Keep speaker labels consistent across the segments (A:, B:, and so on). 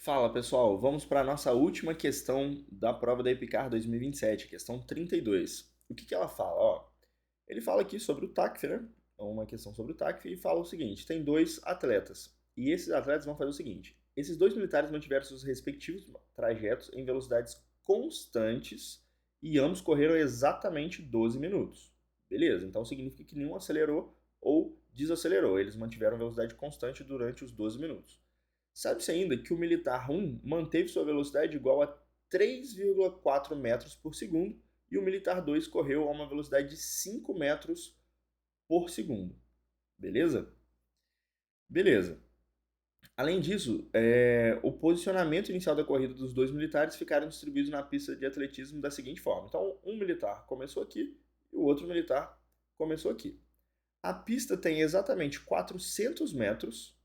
A: Fala pessoal, vamos para a nossa última questão da prova da EPICAR 2027, questão 32. O que ela fala? Ele fala aqui sobre o TACF, né? É uma questão sobre o TACF e fala o seguinte: tem dois atletas e esses atletas vão fazer o seguinte: esses dois militares mantiveram seus respectivos trajetos em velocidades constantes e ambos correram exatamente 12 minutos. Beleza, então significa que nenhum acelerou ou desacelerou, eles mantiveram velocidade constante durante os 12 minutos. Sabe-se ainda que o militar 1 manteve sua velocidade igual a 3,4 metros por segundo e o militar 2 correu a uma velocidade de 5 metros por segundo. Beleza? Beleza. Além disso, o posicionamento inicial da corrida dos dois militares ficaram distribuídos na pista de atletismo da seguinte forma. Então, um militar começou aqui e o outro militar começou aqui. A pista tem exatamente 400 metros,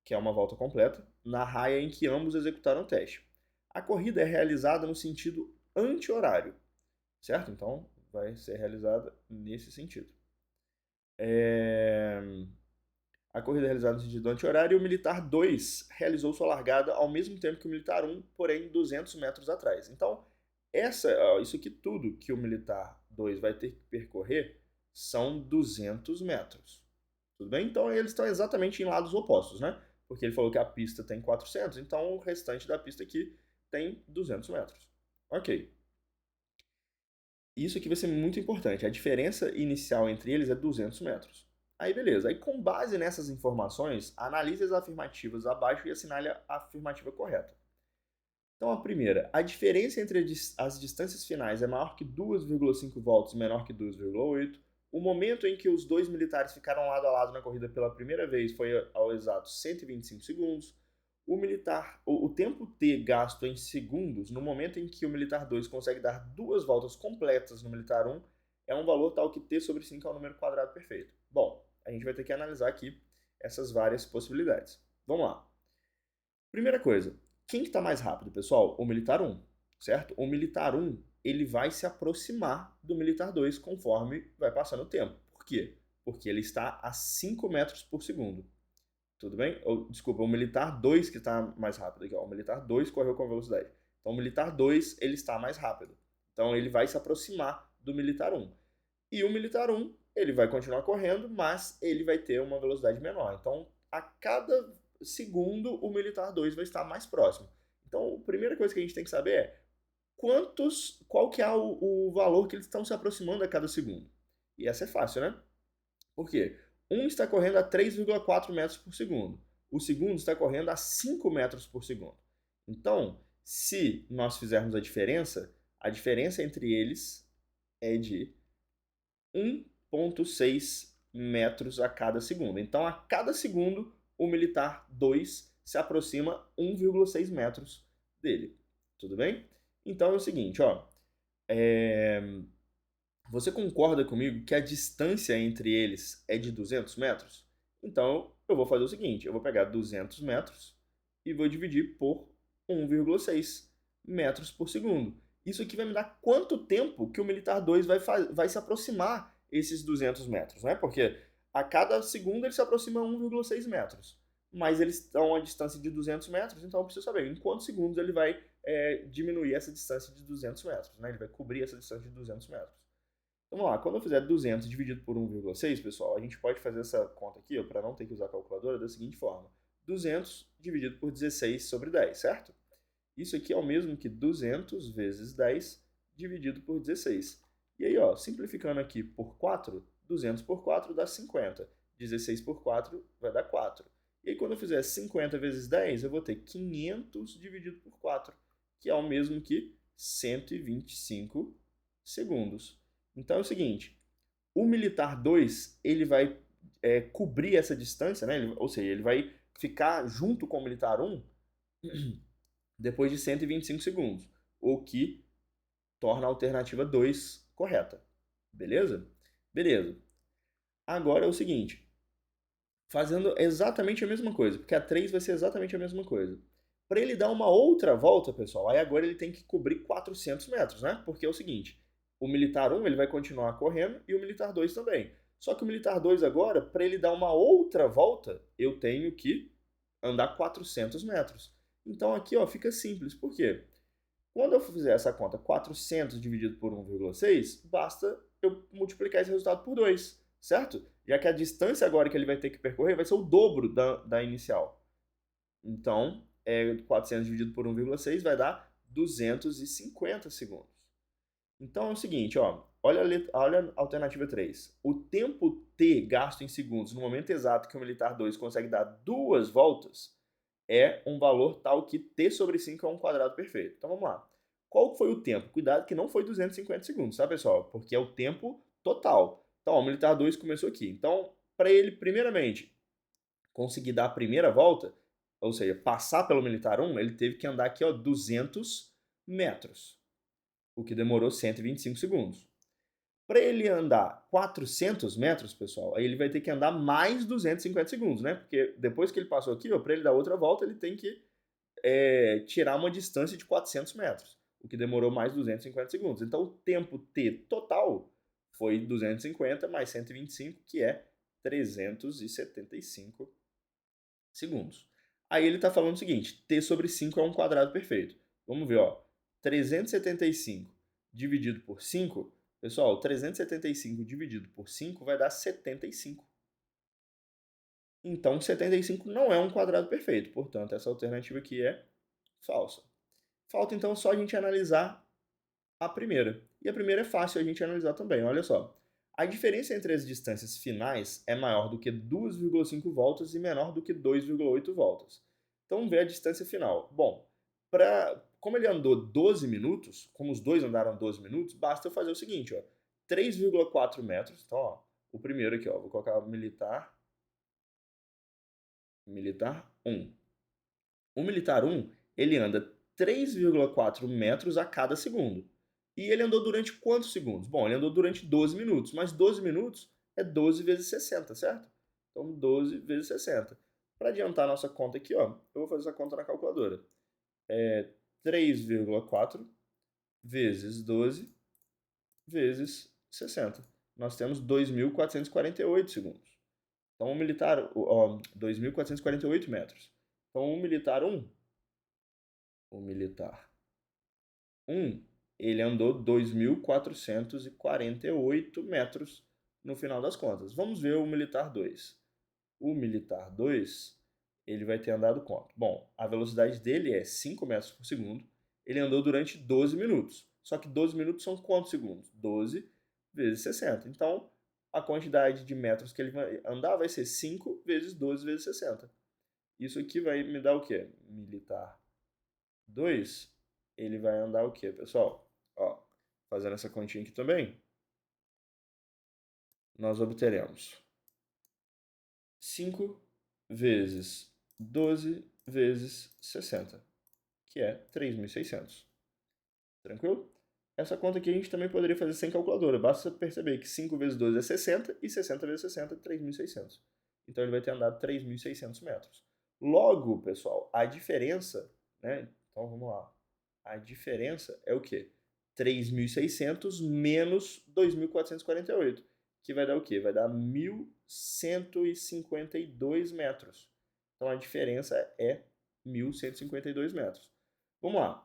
A: que é uma volta completa, na raia em que ambos executaram o teste. A corrida é realizada no sentido anti-horário, certo? Então, vai ser realizada nesse sentido. A corrida é realizada no sentido anti-horário e o militar 2 realizou sua largada ao mesmo tempo que o militar 1, porém 200 metros atrás. Então, isso aqui tudo que o militar 2 vai ter que percorrer são 200 metros. Tudo bem? Então, eles estão exatamente em lados opostos, né? Porque ele falou que a pista tem 400, então o restante da pista aqui tem 200 metros. Ok. Isso aqui vai ser muito importante. A diferença inicial entre eles é 200 metros. Aí beleza. Aí com base nessas informações, analise as afirmativas abaixo e assinale a afirmativa correta. Então a primeira, a diferença entre as distâncias finais é maior que 2,5 volts, menor que 2,8. O momento em que os dois militares ficaram lado a lado na corrida pela primeira vez foi ao exato 125 segundos. O tempo T gasto em segundos no momento em que o militar 2 consegue dar duas voltas completas no militar 1 é um valor tal que T sobre 5 é um número quadrado perfeito. Bom, a gente vai ter que analisar aqui essas várias possibilidades. Vamos lá. Primeira coisa, quem que está mais rápido, pessoal? O militar 1, certo? O militar 1 ele vai se aproximar do militar 2 conforme vai passando o tempo. Por quê? Porque ele está a 5 metros por segundo. Tudo bem? Desculpa, o militar 2 que está mais rápido aqui. Ó. O militar 2 correu com velocidade. Então, o militar 2 ele está mais rápido. Então, ele vai se aproximar do militar 1. E o militar 1 ele vai continuar correndo, mas ele vai ter uma velocidade menor. Então, a cada segundo, o militar 2 vai estar mais próximo. Então, a primeira coisa que a gente tem que saber é qual que é o valor que eles estão se aproximando a cada segundo. E essa é fácil, né? Por quê? Um está correndo a 3,4 metros por segundo. O segundo está correndo a 5 metros por segundo. Então, se nós fizermos a diferença entre eles é de 1,6 metros a cada segundo. Então, a cada segundo, o militar 2 se aproxima 1,6 metros dele. Tudo bem? Então é o seguinte, você concorda comigo que a distância entre eles é de 200 metros? Então eu vou fazer o seguinte, eu vou pegar 200 metros e vou dividir por 1,6 metros por segundo. Isso aqui vai me dar quanto tempo que o militar 2 vai se aproximar esses 200 metros, né? Porque a cada segundo ele se aproxima 1,6 metros. Mas eles estão a distância de 200 metros, então eu preciso saber em quantos segundos ele vai diminuir essa distância de 200 metros, né? Ele vai cobrir essa distância de 200 metros. Vamos lá, quando eu fizer 200 dividido por 1,6, pessoal, a gente pode fazer essa conta aqui, para não ter que usar a calculadora, da seguinte forma. 200 dividido por 16 sobre 10, certo? Isso aqui é o mesmo que 200 vezes 10 dividido por 16. E aí, simplificando aqui por 4, 200 por 4 dá 50. 16 por 4 vai dar 4. E aí, quando eu fizer 50 vezes 10, eu vou ter 500 dividido por 4, que é o mesmo que 125 segundos. Então é o seguinte, o militar 2 ele vai cobrir essa distância, né? Ou seja, ele vai ficar junto com o militar 1 depois de 125 segundos, o que torna a alternativa 2 correta. Beleza? Beleza. Agora é o seguinte, fazendo exatamente a mesma coisa, porque a 3 vai ser exatamente a mesma coisa. Para ele dar uma outra volta, pessoal, aí agora ele tem que cobrir 400 metros, né? Porque é o seguinte, o militar 1 ele vai continuar correndo e o militar 2 também. Só que o militar 2 agora, para ele dar uma outra volta, eu tenho que andar 400 metros. Então aqui, ó, fica simples. Por quê? Quando eu fizer essa conta 400 dividido por 1,6, basta eu multiplicar esse resultado por 2, certo? Já que a distância agora que ele vai ter que percorrer vai ser o dobro da inicial. Então, 400 dividido por 1,6 vai dar 250 segundos. Então é o seguinte, ó, olha a alternativa 3. O tempo t gasto em segundos no momento exato que o militar 2 consegue dar 2 voltas é um valor tal que t sobre 5 é um quadrado perfeito. Então vamos lá. Qual foi o tempo? Cuidado que não foi 250 segundos, tá, pessoal? Porque é o tempo total. Então, ó, o militar 2 começou aqui. Então, para ele, primeiramente, conseguir dar a primeira volta, ou seja, passar pelo militar 1, ele teve que andar aqui, ó, 200 metros, o que demorou 125 segundos. Para ele andar 400 metros, pessoal, aí ele vai ter que andar mais 250 segundos, né? Porque depois que ele passou aqui, para ele dar outra volta, ele tem que tirar uma distância de 400 metros, o que demorou mais 250 segundos. Então, o tempo t total foi 250 mais 125, que é 375 segundos. Aí ele está falando o seguinte, t sobre 5 é um quadrado perfeito. Vamos ver, ó, 375 dividido por 5, pessoal, 375 dividido por 5 vai dar 75. Então, 75 não é um quadrado perfeito, portanto, essa alternativa aqui é falsa. Falta, então, só a gente analisar a primeira. E a primeira é fácil a gente analisar também, olha só. A diferença entre as distâncias finais é maior do que 2,5 voltas e menor do que 2,8 voltas. Então, vamos ver a distância final. Bom, como ele andou 12 minutos, como os dois andaram 12 minutos, basta eu fazer o seguinte, ó, 3,4 metros. Então, ó, o primeiro aqui, ó, vou colocar militar 1. O militar 1, ele anda 3,4 metros a cada segundo. E ele andou durante quantos segundos? Bom, ele andou durante 12 minutos, mas 12 minutos é 12 vezes 60, certo? Então, 12 vezes 60. Para adiantar a nossa conta aqui, ó, eu vou fazer essa conta na calculadora. 3,4 vezes 12 vezes 60. Nós temos 2.448 segundos. Então, 2.448 metros. Então, o militar 1, ele andou 2.448 metros no final das contas. Vamos ver o militar 2. O militar 2, ele vai ter andado quanto? Bom, a velocidade dele é 5 metros por segundo. Ele andou durante 12 minutos. Só que 12 minutos são quantos segundos? 12 vezes 60. Então, a quantidade de metros que ele vai andar vai ser 5 vezes 12 vezes 60. Isso aqui vai me dar o quê? Militar 2, ele vai andar o quê, pessoal? Ó, fazendo essa continha aqui também, nós obteremos 5 vezes 12 vezes 60, que é 3.600. Tranquilo? Essa conta aqui a gente também poderia fazer sem calculadora. Basta perceber que 5 vezes 12 é 60 e 60 vezes 60 é 3.600. Então ele vai ter andado 3.600 metros. Logo, pessoal, a diferença, né? Então vamos lá. A diferença é o quê? 3.600 menos 2.448, que vai dar o quê? Vai dar 1.152 metros. Então a diferença é 1.152 metros. Vamos lá.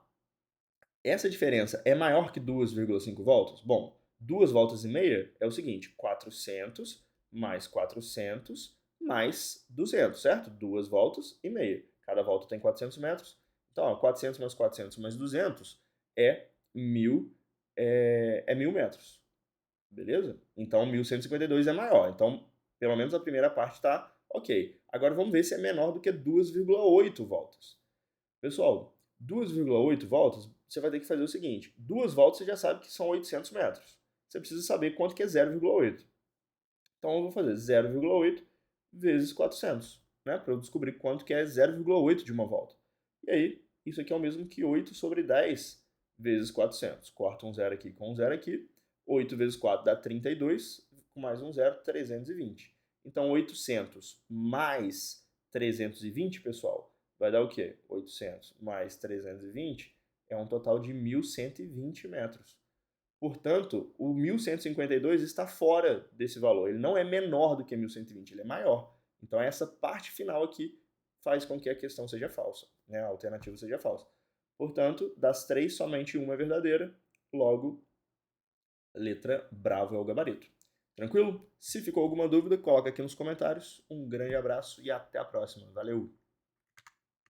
A: Essa diferença é maior que 2,5 voltas? Bom, 2 voltas e meia é o seguinte, 400 mais 400 mais 200, certo? 2 voltas e meia. Cada volta tem 400 metros. Então, ó, 400 mais 400 mais 200 é 1.000 metros. Beleza? Então, 1.152 é maior. Então, pelo menos a primeira parte está ok. Agora, vamos ver se é menor do que 2,8 voltas. Pessoal, 2,8 voltas, você vai ter que fazer o seguinte. 2 voltas você já sabe que são 800 metros. Você precisa saber quanto que é 0,8. Então, eu vou fazer 0,8 vezes 400, né? Para eu descobrir quanto que é 0,8 de uma volta. E aí, isso aqui é o mesmo que 8 sobre 10 vezes 400. Corta um zero aqui com um zero aqui. 8 vezes 4 dá 32, com mais um zero, 320. Então, 800 mais 320, pessoal, vai dar o quê? 800 mais 320 é um total de 1.120 metros. Portanto, o 1.152 está fora desse valor. Ele não é menor do que 1.120, ele é maior. Então, essa parte final aqui faz com que a questão seja falsa, né? A alternativa seja falsa. Portanto, das 3, somente uma é verdadeira, logo, letra bravo é o gabarito. Tranquilo? Se ficou alguma dúvida, coloca aqui nos comentários. Um grande abraço e até a próxima. Valeu!